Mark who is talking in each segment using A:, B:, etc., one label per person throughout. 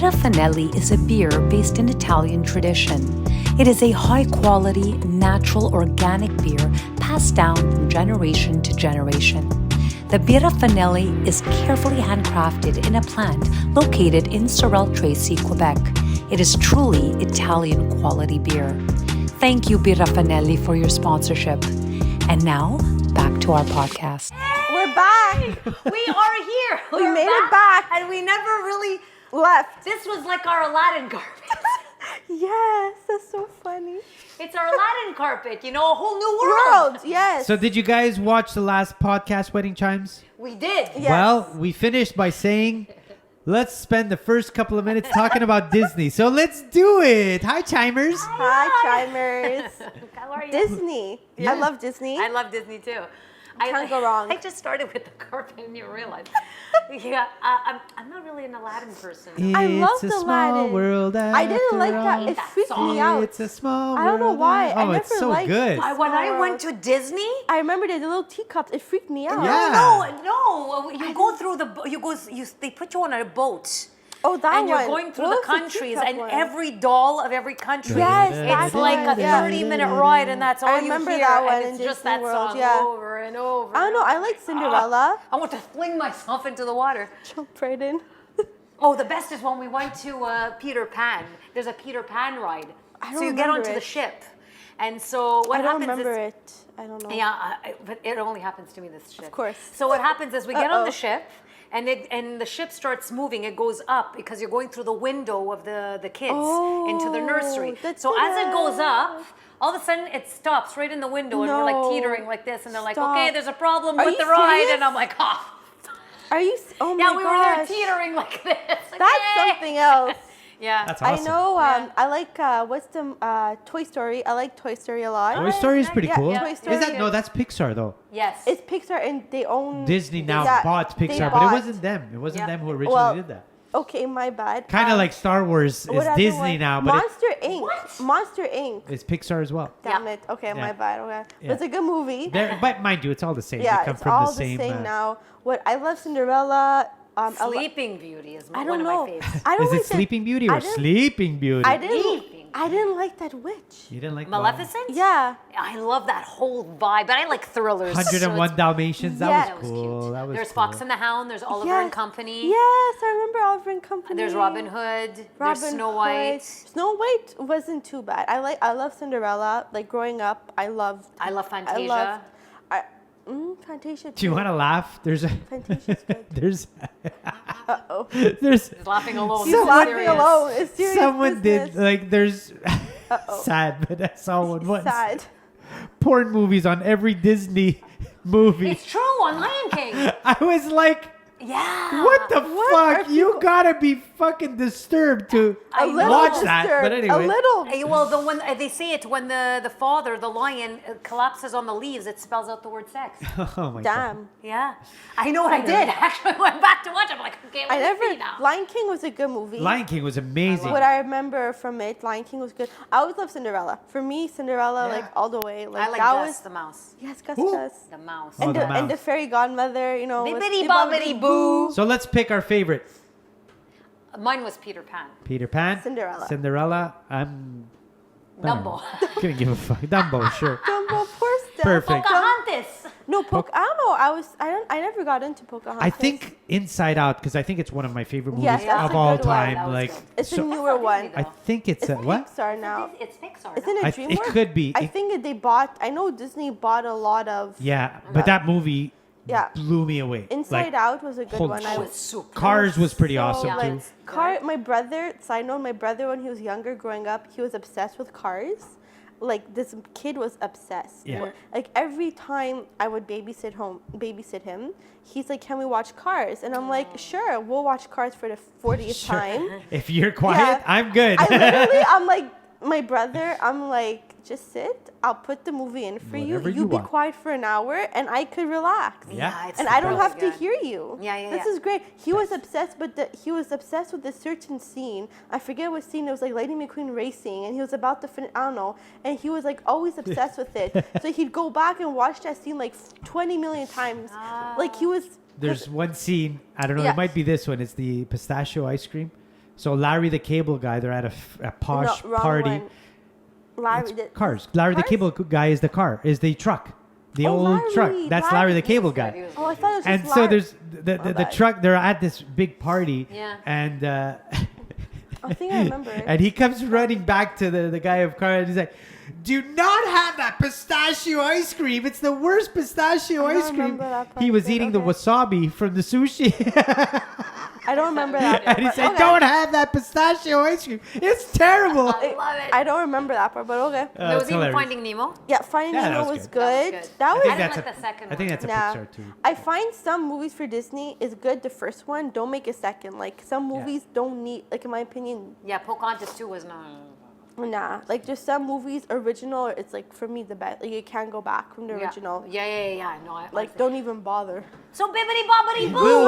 A: Birra Fanelli is a beer based in Italian tradition. It is a high-quality, natural, organic beer passed down from generation to generation. The Birra Fanelli is carefully handcrafted in a plant located in Sorel-Tracy, Quebec. It is truly Italian quality beer. Thank you, Birra Fanelli, for your sponsorship. And now, back to our podcast.
B: We're back.
C: We are here.
B: We made it back.
C: And we never really
B: Left.
C: This was like our Aladdin carpet.
B: Yes, that's so funny.
C: It's our Aladdin carpet, a whole new world.
B: Yes.
D: So did you guys watch the last podcast, Wedding Chimes?
C: We did.
B: Yes.
D: Well, we finished by saying, let's spend the first couple of minutes talking about Disney. So let's do it. Hi, Chimers.
B: Hi, Chimers.
C: How are you?
B: Disney.
D: Yeah.
B: I love Disney.
C: I love Disney too.
B: Can't go wrong.
C: I just started with the carpet and you realize. Yeah, I'm not really an Aladdin person.
B: I love
D: It's a
B: the
D: small
B: Aladdin.
D: world.
B: I didn't like that. It
C: that
B: freaked
C: song.
B: me out.
D: It's a small world.
B: I don't know why. I
D: Oh, it's
B: never
D: so
B: liked
D: good.
B: this.
C: When I went to Disney,
B: I remember the little teacups. It freaked me out.
D: Yeah.
C: no, you go through they put you on a boat.
B: Oh, that
C: And you're
B: one.
C: going through
B: What
C: the
B: was
C: countries,
B: teacup
C: and
B: one?
C: every doll of every country.
B: Yes,
C: It's
B: that
C: like
B: one.
C: a
B: Yeah.
C: 30-minute ride, and that's all
B: I
C: you hear.
B: remember that one
C: and
B: in
C: it's just
B: Disney
C: that
B: World,
C: song
B: yeah.
C: over and over.
B: I don't know. I like Cinderella.
C: I want to fling myself into the water.
B: Jump right in.
C: Oh, the best is when we went to Peter Pan. There's a Peter Pan ride.
B: I
C: So
B: don't
C: you get
B: remember
C: onto the
B: it.
C: ship. And so what
B: I don't
C: happens
B: remember
C: is...
B: it. I don't know.
C: Yeah, but it only happens to me this ship.
B: Of course.
C: So what happens is we get on
B: Uh-oh.
C: the ship, and the ship starts moving. It goes up because you're going through the window of the kids into the nursery.
B: that's
C: So as it goes
B: nice.
C: up, all of a sudden it stops right in the window, and we're like
B: No.
C: teetering like this, and they're like,
B: Stop.
C: "Okay, there's a problem
B: Are
C: with
B: you
C: the ride,"
B: serious?
C: and I'm like, "Oh,
B: Are you? Oh my
C: yeah, we were there
B: gosh.
C: teetering like this."
B: That's
C: Okay.
B: something else.
C: Yeah.
D: That's awesome.
B: I know.
C: Yeah.
B: I like what's the Toy Story. I like Toy Story a lot.
D: Toy Story is pretty
B: Yeah,
D: cool.
B: Toy Story.
D: Is that no? That's Pixar though.
C: Yes.
B: It's Pixar and they own
D: Disney now
B: Yeah,
D: bought
B: they
D: Pixar, but it
B: bought-
D: wasn't them. It wasn't
C: Yeah.
D: them who originally
B: Well,
D: did that.
B: Okay, my bad.
D: Kind of like Star Wars
B: what
D: is
B: other
D: Disney
B: one?
D: now, but
B: Monster Inc.
C: What?
B: Monster Inc.
D: it's Pixar as well.
B: Damn
C: Yeah.
B: it. Okay,
D: Yeah.
B: my bad. Okay,
D: Yeah.
B: but it's a good movie.
D: But mind you, it's all the same.
B: Yeah,
D: they come
B: it's
D: from
B: all
D: the same.
B: now. What I love Cinderella.
C: Sleeping Beauty is
B: I
C: one
B: don't
C: of
B: know.
C: my favorites.
B: I don't
D: Is
B: like
D: it Sleeping Beauty
B: I
D: or
B: didn't-
D: Sleeping Beauty?
B: I didn't like that witch.
D: You didn't like
C: Maleficent?
B: Yeah.
C: I love that whole vibe, but I like thrillers.
D: 101
C: so
D: Dalmatians. That
B: Yeah.
D: was cool. That was
C: there's
D: cool.
C: Fox and the Hound. There's Oliver and Company.
B: Yes, I remember Oliver and Company.
C: There's Robin Hood. There's
B: Robin
C: Snow
B: Hood.
C: White.
B: Snow White wasn't too bad. I love Cinderella. Like growing up, I love
C: Fantasia.
B: Fantasia.
D: Do you want to laugh? There's a
B: Fantasia's good.
D: there's
B: Uh-oh.
D: there's
C: He's laughing alone.
B: She's
C: This is
B: laughing
C: serious.
B: alone. It's serious
D: someone did
B: business.
D: like there's
B: Uh-oh.
D: sad, but I saw one once.
B: Sad.
D: Porn movies on every Disney movie.
C: It's true on Lion King.
D: I was like,
C: Yeah.
D: what the
B: What
D: fuck?
B: are
D: You
B: people-
D: gotta be fucking disturbed to
C: I know.
D: watch that.
B: disturbed.
D: But anyway,
B: A little.
C: Well, when they say it when the father, the lion, collapses on the leaves, it spells out the word sex.
D: oh my god.
B: Damn.
C: Yeah, I know what I did. Actually, I went back to watch. I'm like, okay,
B: I
C: let me see
B: never.
C: now.
B: Lion King was a good movie.
D: Lion King was amazing.
B: What I remember from it, Lion King was good. I always loved Cinderella. For me, Cinderella,
D: Yeah.
B: like all the way. Like
C: I like
B: that
C: Gus
B: was
C: the mouse.
B: yes, Gus
D: Who?
B: Gus.
C: The mouse.
D: Oh,
B: And
D: the
B: the
D: mouse.
B: fairy godmother, you know. was
C: Bibbidi
B: Bibbidi
C: bobbidi boo.
D: So let's pick our favorite.
C: Mine was Peter Pan.
D: Peter Pan.
B: Cinderella.
D: Cinderella. I'm
C: Dumbo.
D: Couldn't give a fuck. Dumbo, sure.
B: Dumbo, poor Steph.
D: Perfect.
C: Pocahontas.
B: No, I don't know. I never got into Pocahontas.
D: I think Inside Out, because I think it's one of my favorite movies
B: Yes, that's
D: of
B: a
D: all
B: good one.
D: time.
C: That was
D: Like,
C: good.
B: it's
D: so-
B: a newer one.
D: I think it's
B: It's
D: a what?
B: Pixar now.
C: It's Pixar.
B: Isn't
C: no?
B: it
D: It
B: DreamWorks?
D: could be.
B: I
D: It-
B: think that they bought. I know Disney bought a lot of.
D: Yeah, but that movie
B: Yeah.
D: blew me away.
B: Inside
D: Like,
B: Out was a good
D: holy
B: one.
D: shit.
C: Oh, it's super.
D: Cars was pretty
B: So,
D: awesome
B: like,
D: too.
B: My brother. Side note: my brother, when he was younger, growing up, he was obsessed with cars. Like this kid was obsessed.
D: Yeah.
B: Like every time I would babysit him, he's like, "Can we watch Cars?" And I'm like, "Sure, we'll watch Cars for the 40th time."
D: If you're quiet,
B: Yeah.
D: I'm good.
B: I'm like, my brother, I'm like, just sit. I'll put the movie in for
D: Whatever
B: you.
D: you
B: You be
D: want.
B: quiet for an hour, and I could relax.
D: Yeah.
C: it's
B: And I don't
C: really
B: have to
C: good.
B: hear you.
C: Yeah,
B: This
C: yeah.
B: is great. He was obsessed, he was obsessed with a certain scene. I forget what scene. It was like Lightning McQueen racing, and he was about to finish. I don't know. And he was like always obsessed with it. So he'd go back and watch that scene like 20 million times. Like he was.
D: There's one scene, I don't know,
B: Yeah.
D: it might be this one. It's the pistachio ice cream. So Larry the Cable Guy, they're at a posh
B: No, wrong
D: party.
B: one. Larry,
D: It's cars. Larry the
B: Cars?
D: Cable Guy is the car, is the truck. The
B: Oh,
D: old truck.
B: Larry,
D: That's Larry the
B: Larry.
D: Cable
C: Yes,
D: Guy.
B: Oh, I thought it was
D: And
B: just
D: so
B: Larry.
D: there's the
B: bad.
D: truck, they're at this big party.
C: Yeah.
D: And
B: I think I remember it.
D: and he comes running back to the guy of car and he's like, do not have that pistachio ice cream. It's the worst pistachio
B: I don't
D: ice cream.
B: remember that part,
D: He was
B: but
D: eating the
B: okay.
D: wasabi from the sushi.
B: I don't remember that part.
D: And he
B: but
D: said,
B: okay.
D: don't have that pistachio ice cream. It's terrible.
C: I love it.
B: I don't remember that part, but okay.
C: there was
D: it's
C: even
D: hilarious.
C: Finding Nemo.
B: Yeah, Finding
D: Yeah, that
B: Nemo
D: was
B: was
D: good.
B: good.
C: That was good.
B: That
C: I
B: was
C: didn't
D: that's
C: like the second
D: I think
C: one.
D: that's a
B: Nah.
D: Pixar too.
B: I find some movies for Disney is good. The first one, don't make a second. Like some
D: Yeah.
B: movies don't need, like in my opinion,
C: Yeah, Pocahontas 2 was not.
B: nah. Like just some movies original. It's like for me the best. Like you can't go back from the original.
C: Yeah. No,
B: Like don't even bother.
C: So bibbity bobbity boo,
D: Boo.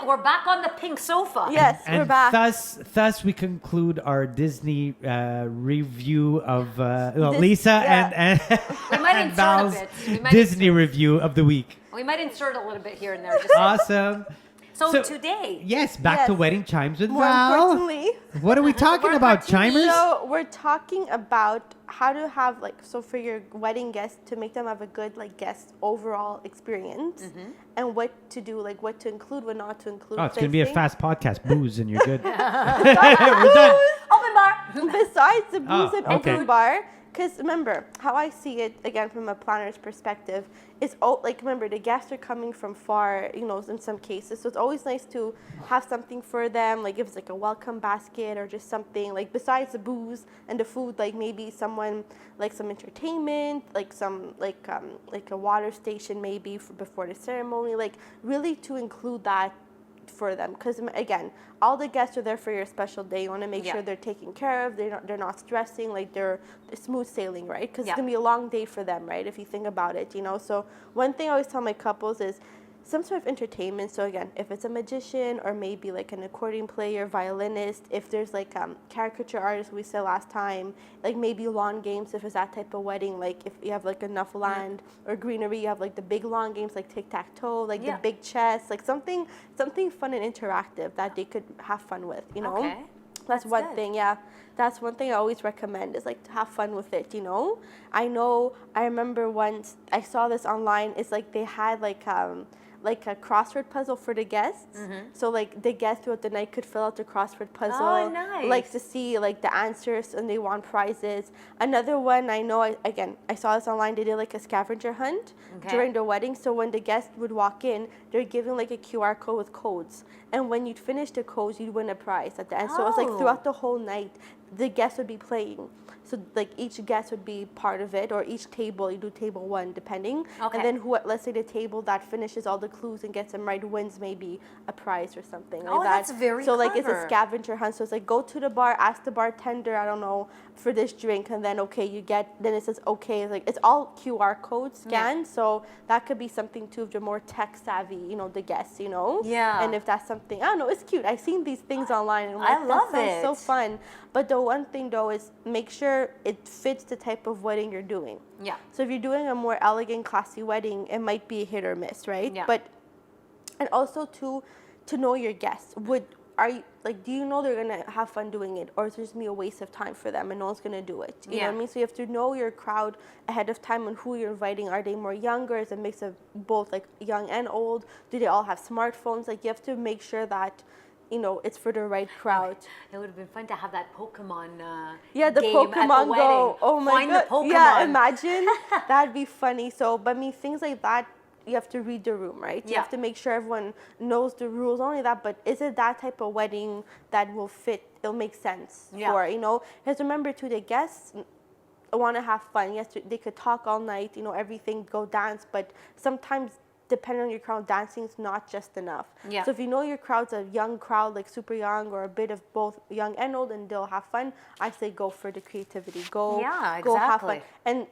C: we're back on the pink sofa.
B: Yes, we're
D: And
B: back.
D: thus we conclude our Disney review of
B: This-
D: Lisa
B: yeah.
D: and
C: We might
D: and
C: insert a
D: Val's
C: bit. We might
D: Disney review of the week.
C: We might insert a little bit here and there. Just
D: Awesome.
C: so today.
D: Yes, back to
B: Yes.
D: Wedding Chimes with
B: More
D: Val.
B: importantly,
D: What are we talking
C: More
D: about,
C: importantly,
D: Chimers?
B: so we're talking about how to have for your wedding guests to make them have a good guest overall experience, and what to do, what to include, what not to include.
D: Oh, it's
B: So
D: going to be
B: I
D: a
B: think
D: fast podcast. Booze and you're good. We're done.
C: Open bar.
B: Besides the booze
D: Oh,
B: and
D: okay.
B: open bar, because remember how I see it again from a planner's perspective is remember the guests are coming from far, in some cases, so it's always nice to have something for them, if it's a welcome basket or just something besides the booze and the food, maybe someone some entertainment, some a water station maybe before the ceremony, really to include that for them, because again, all the guests are there for your special day. You want to make
C: Yeah.
B: sure they're taken care of. They're not stressing. They're smooth sailing, right? Because
C: Yeah.
B: it's gonna be a long day for them, right? If you think about it, So one thing I always tell my couples is some sort of entertainment. So again, if it's a magician or maybe an accordion player, violinist, if there's caricature artists we said last time, maybe lawn games if it's that type of wedding, if you have enough land or greenery, you have the big lawn games like tic-tac-toe,
C: Yeah.
B: the big chess, something fun and interactive that they could have fun with,
C: Okay.
B: That's one
C: good.
B: thing, yeah. That's one thing I always recommend is to have fun with it, I remember once I saw this online, it's they had a crossword puzzle for the guests. So the guests throughout the night could fill out the crossword puzzle.
C: Oh, nice.
B: To see the answers and they won prizes. Another one I know, I saw this online, they did a scavenger hunt
C: Okay.
B: during the wedding. So when the guests would walk in, they're given a QR code with codes. And when you'd finish the codes, you'd win a prize at the end. So it's
C: Oh.
B: throughout the whole night, the guests would be playing. So each guest would be part of it, or each table, you do table one depending.
C: Okay.
B: And then let's say the table that finishes all the clues and gets them right wins maybe a prize or something like
C: Oh,
B: that.
C: that's very
B: So it's a
C: clever.
B: scavenger hunt. So it's go to the bar, ask the bartender, I don't know, for this drink, and then then it says okay. It's all QR code scanned, so that could be something too if you're more tech savvy, the guests,
C: Yeah.
B: And if that's something, I don't know, it's cute. I've seen these things online and I'm
C: I
B: like,
C: love
B: that sounds so
C: it.
B: fun. But the one thing though is make sure it fits the type of wedding you're doing.
C: Yeah.
B: So if you're doing a more elegant, classy wedding, it might be a hit or miss, right?
C: Yeah.
B: And also to know your guests. Do you know they're gonna have fun doing it, or is it just be a waste of time for them and no one's gonna do it? You know what I
C: Yeah.
B: mean? So you have to know your crowd ahead of time and who you're inviting. Are they more younger? Is it a mix of both young and old? Do they all have smartphones? You have to make sure that it's for the right crowd.
C: It would have been fun to have that Pokemon
B: Yeah, the
C: game at the
B: Pokemon
C: wedding.
B: Go. Oh my
C: Find
B: god.
C: the Pokemon.
B: Yeah, imagine. That'd be funny. So, but things like that, you have to read the room, right? You
C: Yeah.
B: have to make sure everyone knows the rules. Not only that, but is it that type of wedding that will fit? It'll make sense
C: Yeah.
B: for, Because remember too, the guests want to have fun. Yes, they could talk all night, everything, go dance, but sometimes depending on your crowd, dancing is not just enough.
C: Yeah.
B: So if you know your crowd's a young crowd, super young or a bit of both young and old, and they'll have fun, I say go for the creativity. Go have fun.
C: exactly.
B: And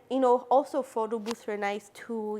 B: also photo booths are nice too.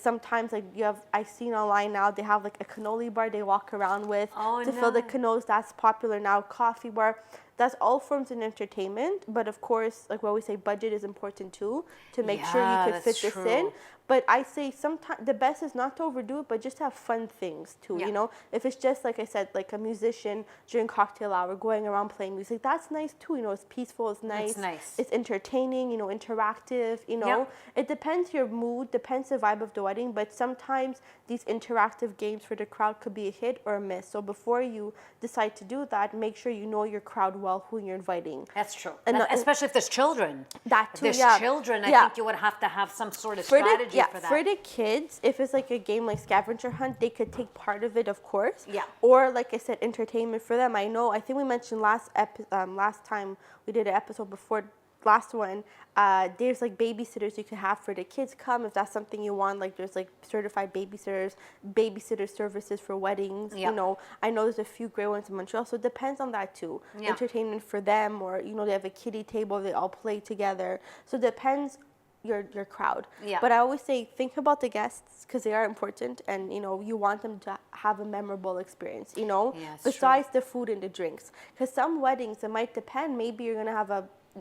B: Sometimes I've seen online now they have a cannoli bar they walk around with
C: Oh,
B: to fill the
C: nice.
B: cannolis. That's popular now. Coffee bar. that's all forms of entertainment. But of course, like what we say, budget is important too, to make sure you could fit this in. But I say sometimes the best is not to overdo it, but just have fun things too. You know, if it's just like I said, like a musician during cocktail hour going around playing music, that's nice too. You know, it's peaceful, it's nice, it's entertaining. You know, interactive. You know, it depends your mood, depends the vibe of the wedding. But sometimes these interactive games for the crowd could be a hit or a miss. So before you decide to do that, make sure you know your crowd well, who you're inviting.
C: That's true, and especially if there's children.
B: That too,
C: if there's children, I think you would have to have some sort of strategy. For that.
B: For the kids, if it's like a game like scavenger hunt, they could take part of it, of course.
C: Yeah.
B: Or like I said, entertainment for them. I think we mentioned last time we did an episode before last one. There's like babysitters you can have for the kids come if that's something you want. Like there's like certified babysitter services for weddings. You know, I know there's a few great ones in Montreal, so it depends on that too. Entertainment for them, or you know, they have a kiddie table, they all play together. So it depends your crowd. But I always say think about the guests because they are important, and you know, you want them to have a memorable experience, you know, besides the food and the drinks. Because some weddings, it might depend, maybe you're gonna have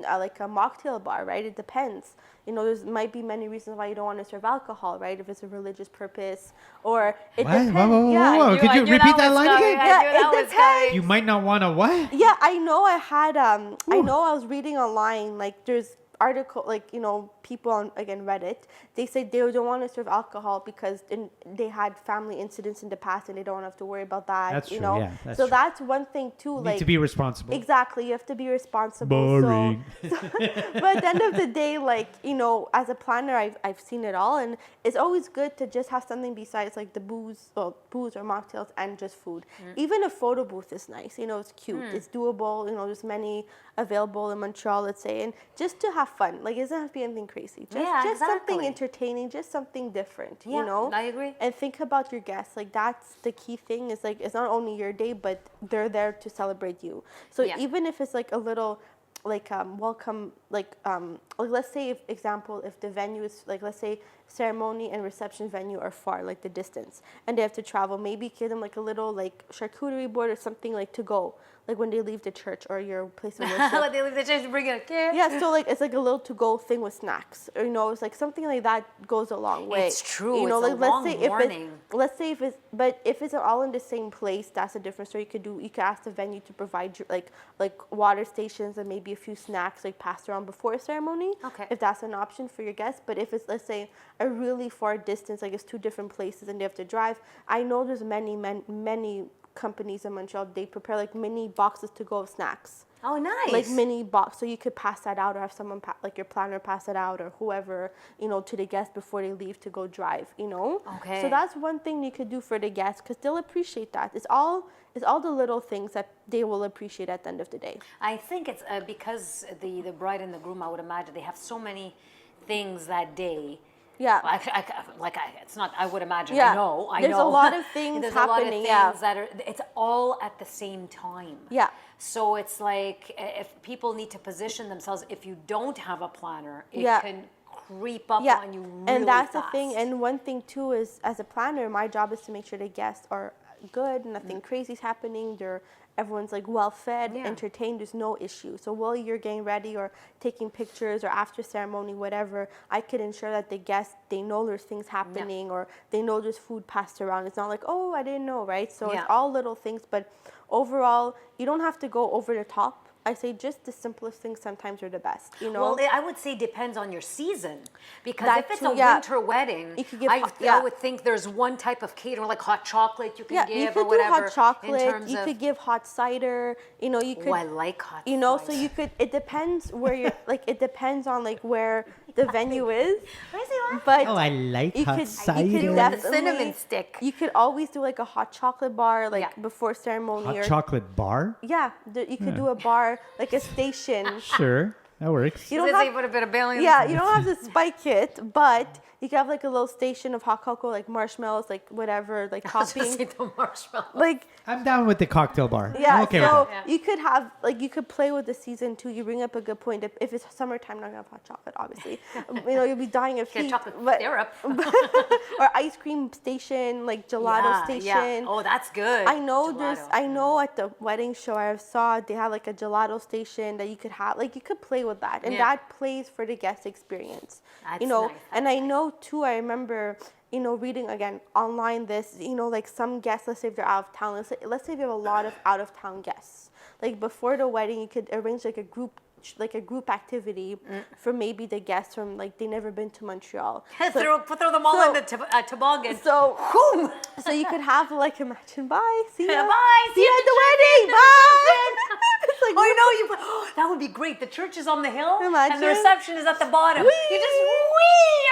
B: like a mocktail bar, right? It depends. You know, there might be many reasons why you don't want to serve alcohol, right? If it's a religious purpose, or it depends.
D: Whoa. Could you repeat that line again?
B: It depends.
D: You might not want to what?
B: Yeah, I know. I had I know I was reading online, like there's article, like, you know, people on, again, Reddit, they say they don't want to serve alcohol because they had family incidents in the past and they don't have to worry about that.
D: That's
B: you
D: true,
B: know?
D: yeah, that's
B: so
D: true.
B: that's one thing too.
D: You
B: like,
D: need to be responsible.
B: Exactly, you have to be responsible.
D: Boring.
B: But at the end of the day, like, you know, as a planner, I've seen it all, and it's always good to just have something besides like the booze or mocktails and just food. Even a photo booth is nice. You know, it's cute, it's doable. You know, there's many available in Montreal, let's say, and just to have fun. Like, it doesn't have to be anything crazy. Just something entertaining, just something different. You know,
C: I agree.
B: And think about your guests. Like, that's the key thing. Is like, it's not only your day, but they're there to celebrate you. So even if it's like a little, like welcome, like let's say if the venue is like, let's say ceremony and reception venue are far, like the distance, and they have to travel, maybe give them like a little like charcuterie board or something like to go, like when they leave the church or your place of worship.
C: When they leave the church, bring a kid.
B: Yeah, so like it's like a little to go thing with snacks, or you know, it's like something like that goes a long way.
C: It's true.
B: You know,
C: it's
B: like
C: a long morning.
B: Let's say if it's all in the same place, that's a different story. You could ask the venue to provide you like water stations and maybe a few snacks like passed around before a ceremony.
C: Okay.
B: If that's an option for your guests, but if it's, let's say, a really far distance, like it's two different places and they have to drive, I know there's many companies in Montreal, they prepare like mini boxes to go of snacks.
C: Oh, nice.
B: Like mini box, so you could pass that out or have someone, like your planner, pass it out, or whoever, you know, to the guests before they leave to go drive, you know?
C: Okay.
B: So that's one thing you could do for the guests, because they'll appreciate that. It's all the little things that they will appreciate at the end of the day.
C: I think it's because the bride and the groom, I would imagine, they have so many things that day.
B: Yeah.
C: It's not, I would imagine.
B: Yeah.
C: I know.
B: There's a lot of things
C: There's
B: happening.
C: A lot of things that are, it's all at the same time.
B: Yeah.
C: So it's like, if people need to position themselves, if you don't have a planner, it can creep up on you really
B: and that's
C: fast.
B: the thing. And one thing too is, as a planner, my job is to make sure the guests are good, nothing crazy is happening, everyone's like well fed, entertained, there's no issue. So while you're getting ready or taking pictures or after ceremony, whatever, I could ensure that the guests, they know there's things happening or they know there's food passed around. It's not like, oh, I didn't know, right? So it's all little things, but overall, you don't have to go over the top. I say just the simplest things sometimes are the best, you know?
C: Well, I would say depends on your season. Because if it's a winter wedding,
B: you could give,
C: I would think there's one type of caterer, like hot chocolate you can give
B: you could
C: or whatever.
B: do hot chocolate, you could give hot cider, you know, you could...
C: Oh, I like hot cider.
B: You know, so you could, it depends where you're, like, it depends on, like, where the venue is. But
D: I like hot cider.
B: You could
C: definitely, the cinnamon stick.
B: You could always do, like, a hot chocolate bar, like, before ceremony.
D: Hot chocolate bar?
B: Yeah, you could do a bar, like a station.
D: Sure, that works.
B: You don't have,
C: put a bit of Bailey in
B: you don't have to spike it, but You can have like a little station of hot cocoa, like marshmallows, like whatever, like toppings.
C: The marshmallow.
B: Like
D: I'm down with the cocktail bar.
B: yeah,
D: I'm okay with
B: so
D: that.
B: you could have like you could play with the season too. You bring up a good point. If it's summertime, not gonna have hot chocolate, obviously. You'll be dying of
C: Get
B: heat.
C: chocolate
B: but-
C: syrup.
B: or ice cream station, like gelato station.
C: Yeah. Oh, that's good.
B: I know
C: Gelato.
B: I know at the wedding show I saw they had like a gelato station that you could have, like you could play with that, and that plays for the guest experience.
C: That's
B: nice. And
C: That's
B: I know too. I remember reading again online this, like some guests, let's say if they're out of town, let's say if you have a lot of out of town guests, like before the wedding, you could arrange like a group activity for maybe the guests from like they never been to Montreal.
C: throw them all in the toboggan.
B: So you could have like imagine bye see ya
C: Bye.
B: see you at the wedding bye. It's like,
C: That would be great. The church is on the hill, and
B: Imagine.
C: the reception is at the bottom.
B: Whee!
C: You just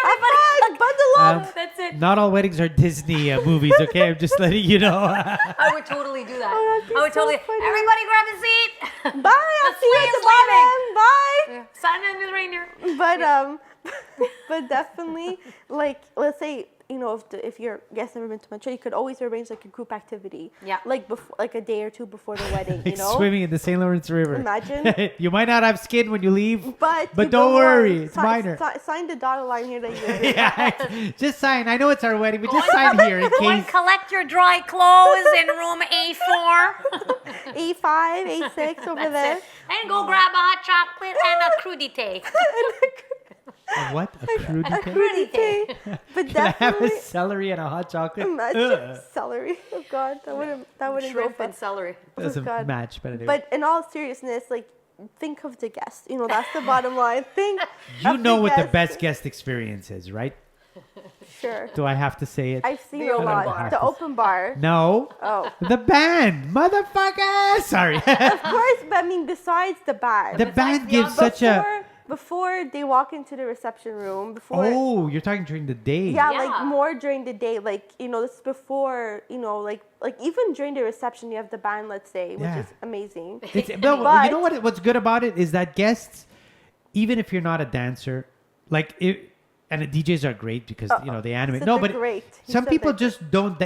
C: everybody.
B: bundle up.
C: That's it.
D: Not all weddings are Disney movies, okay? I'm just letting you know.
C: I would totally do that.
B: that'd be
C: I would
B: so
C: totally.
B: funny.
C: Everybody grab a seat.
B: Bye, I'll
C: The
B: see you at
C: sleigh
B: the
C: is leaving.
B: bottom. Bye.
C: Santa and the reindeer.
B: But definitely, like, let's say, if your guest never been to Montreal, you could always arrange like a group activity.
C: Yeah.
B: Like before, like a day or two before the wedding,
D: Like swimming in the St. Lawrence River.
B: Imagine.
D: You might not have skin when you leave,
B: But
D: but
B: you
D: don't
B: go
D: worry,
B: on.
D: it's minor.
B: Sign the dotted line here that you
D: Yeah, just sign. I know it's our wedding, but just sign here in
C: Go and
D: case.
C: collect your dry clothes in room A4.
B: A5, A6 over there.
C: And go grab a hot chocolate and a crudité.
D: A what? A crudité?
C: Crudité.
B: But
D: Can I have
B: definitely,
D: a celery and a hot chocolate?
B: imagine
D: Ugh.
B: celery. Oh God, that wouldn't go
C: Shrimp
B: for.
C: and celery.
D: Doesn't
B: God.
D: match, but anyway.
B: But in all seriousness, like, think of the guest. That's the bottom line. Think.
D: You
B: of
D: know what the
B: guest.
D: best guest experience is, right?
B: Sure.
D: Do I have to say it?
B: I've seen
C: The
B: a
C: open
B: lot.
C: bar.
B: The open bar.
D: No.
B: Oh.
D: The band, motherfucker. Sorry.
B: Of course, but I mean, besides the band.
D: The band gives such a.
B: Before they walk into the reception room, before.
D: Oh, you're talking during the day.
B: Yeah,
C: Yeah.
B: like more during the day, like this is before, like even during the reception, you have the band, let's say, which
D: Yeah.
B: is amazing.
D: It's, no,
B: But-
D: you know what's good about it is that guests, even if you're not a dancer, like and the DJs are great because they animate.
B: said
D: No,
B: they're
D: but
B: great. He
D: some
B: said
D: people
B: they're
D: just don't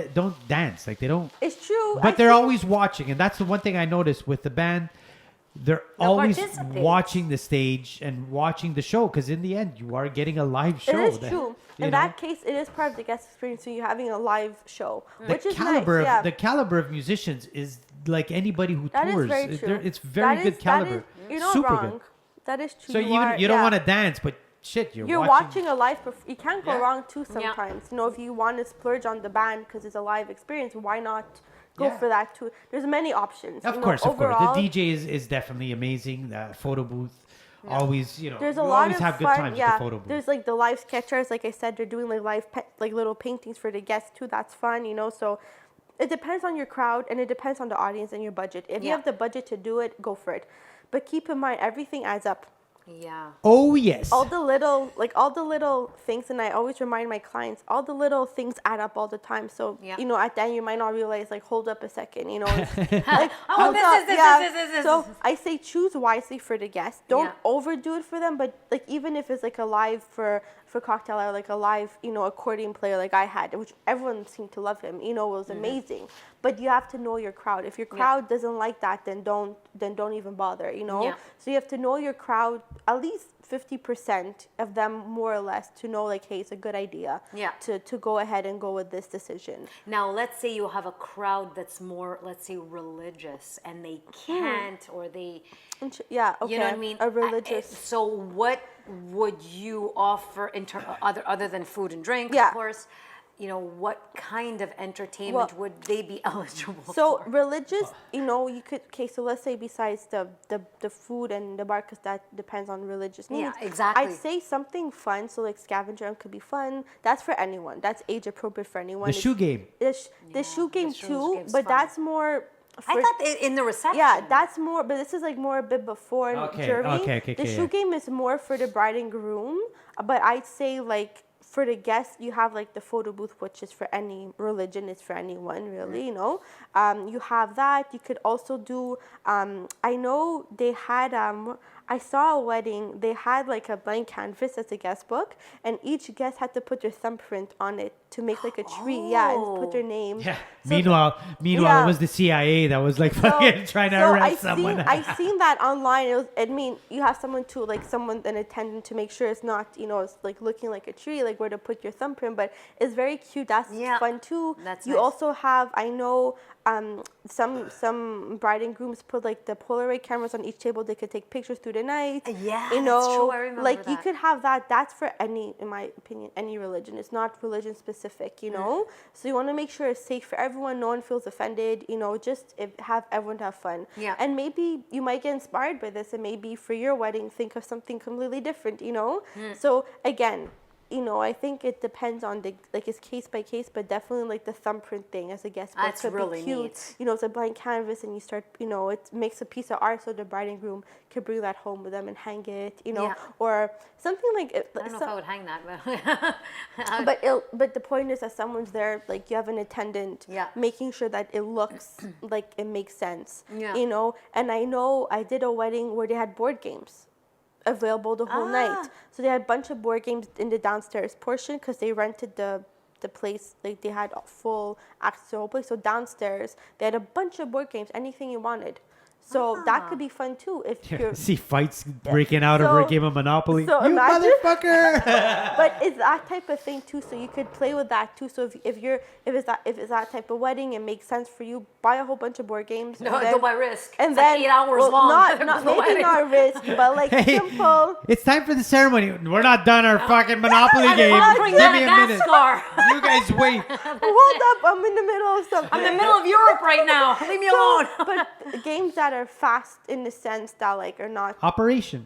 D: dance. Like they don't.
B: It's true.
D: But they're always watching, and that's the one thing I noticed with the band. They're always
C: participate.
D: watching the stage and watching the show because in the end you are getting a live show.
B: It is
D: that-
B: true.
D: you
B: In
D: know?
B: that case, it is part of the guest experience. So you're having a live show,
D: the
B: which is
D: caliber
B: nice. Yeah.
D: of the caliber of musicians is like anybody who
B: That is
D: tours.
B: very true.
D: It's very good caliber.
B: You're not
D: Super
B: wrong.
D: good.
B: That is true.
D: So you don't want to dance, but shit, you're
B: watching a live. You can't go
D: Yeah.
B: wrong too. Sometimes if you want to splurge on the band because it's a live experience, why not go
D: Yeah.
B: for that too? There's many options.
D: Of course.
B: overall,
D: The DJ is definitely amazing. The photo booth, always,
B: There's a
D: you
B: lot
D: always
B: of
D: have good
B: fun.
D: times
B: Yeah,
D: at the photo booth.
B: there's like the live sketchers. Like I said, they're doing like live like little paintings for the guests too. That's fun. So it depends on your crowd and it depends on the audience and your budget. If you
C: Yeah.
B: have the budget to do it, go for it. But keep in mind, everything adds up.
C: Yeah.
D: Oh yes.
B: All the little things, and I always remind my clients, all the little things add up all the time. So
C: Yeah.
B: at the end you might not realize, like, hold up a second, it's like,
C: Oh,
B: hold
C: this
B: up,
C: is this,
B: yeah.
C: this, this, this,
B: So
C: this.
B: I say choose wisely for the guests. Don't
C: Yeah.
B: overdo it for them, but like even if it's like a live for cocktail hour, like a live accordion player like I had, which everyone seemed to love him. It was amazing. But you have to know your crowd. If your crowd doesn't like that, then don't even bother.
C: Yeah.
B: So you have to know your crowd, at least 50% of them more or less, to know like, hey, it's a good idea
C: Yeah.
B: to go ahead and go with this decision.
C: Now, let's say you have a crowd that's more, let's say, religious, and they can't, or they,
B: Yeah, okay.
C: you know what I mean?
B: A religious.
C: So, what would you offer other than food and drink?
B: Yeah.
C: Of course. What kind of entertainment
B: Well,
C: would they be eligible
B: So
C: for?
B: religious, you could. Okay, so let's say besides the food and the bar, because that depends on religious needs.
C: Yeah, exactly.
B: I'd say something fun. So like scavenger hunt could be fun. That's for anyone. That's age appropriate for anyone.
D: The shoe game.
B: The shoe game
C: shoe
B: too,
C: game's
B: but
C: fun.
B: that's more.
C: I thought in the reception.
B: Yeah, that's more, but this is like more a bit before
D: Okay,
B: jury.
D: okay,
B: The shoe game is more for the bride and groom, but I'd say like for the guests, you have like the photo booth, which is for any religion, it's for anyone really, you know. You have that. You could also do, I know they had, I saw a wedding, they had like a blank canvas as a guest book, and each guest had to put their thumbprint on it to make like a tree, and put their name.
D: Yeah.
B: So
D: Meanwhile, it was the CIA that was like fucking trying to arrest someone.
B: I've seen that online. I mean, you have someone to like an attendant to make sure it's not, you know, it's like looking like a tree, like where to put your thumbprint. But it's very cute. That's fun too.
C: That's
B: you
C: nice.
B: also have, I know, some bride and grooms put like the Polaroid cameras on each table. They could take pictures through the night.
C: Yeah,
B: you know,
C: that's true. I remember
B: like
C: that.
B: you could have that. That's for any, in my opinion, any religion. It's not religion specific, you know. So you want to make sure it's safe for everyone. No one feels offended. You know, just have everyone to have fun.
C: Yeah.
B: And maybe you might get inspired by this, and maybe for your wedding, think of something completely different. You know. So again, you know, I think it depends on it's case by case, but definitely like the thumbprint thing as a guest book
C: That's
B: could
C: really
B: be cute.
C: neat.
B: You know, it's a blank canvas, and you start, you know, it makes a piece of art, so the bride and groom could bring that home with them and hang it, you know,
C: Yeah.
B: or something like.
C: I don't know if I would hang that, but
B: But the point is that someone's there, like you have an attendant, making sure that it looks like it makes sense, you know. And I know I did a wedding where they had board games available the whole night. So they had a bunch of board games in the downstairs portion because they rented the place, like they had full access to the whole place. So downstairs they had a bunch of board games, anything you wanted. So that could be fun too if you're.
D: See fights breaking out over a game of Monopoly.
B: So
D: you
B: imagine-
D: motherfucker!
B: But it's that type of thing too, so you could play with that too. So if it's that type of wedding, it makes sense for you. Buy a whole bunch of board games.
C: no,
B: and then,
C: go by Risk.
B: and
C: It's
B: then
C: like 8 hours
B: well,
C: long.
B: Not
C: The
B: maybe
C: wedding.
B: not Risk, but like
D: Hey,
B: simple.
D: it's time for the ceremony. We're not done our fucking Monopoly game.
C: Bring
D: Give me a minute.
C: Madagascar.
D: You guys wait.
B: Hold up, I'm in the middle of something.
C: I'm in the middle of Europe right now. Leave me alone.
B: But games that are fast in the sense that like are not
D: Operation.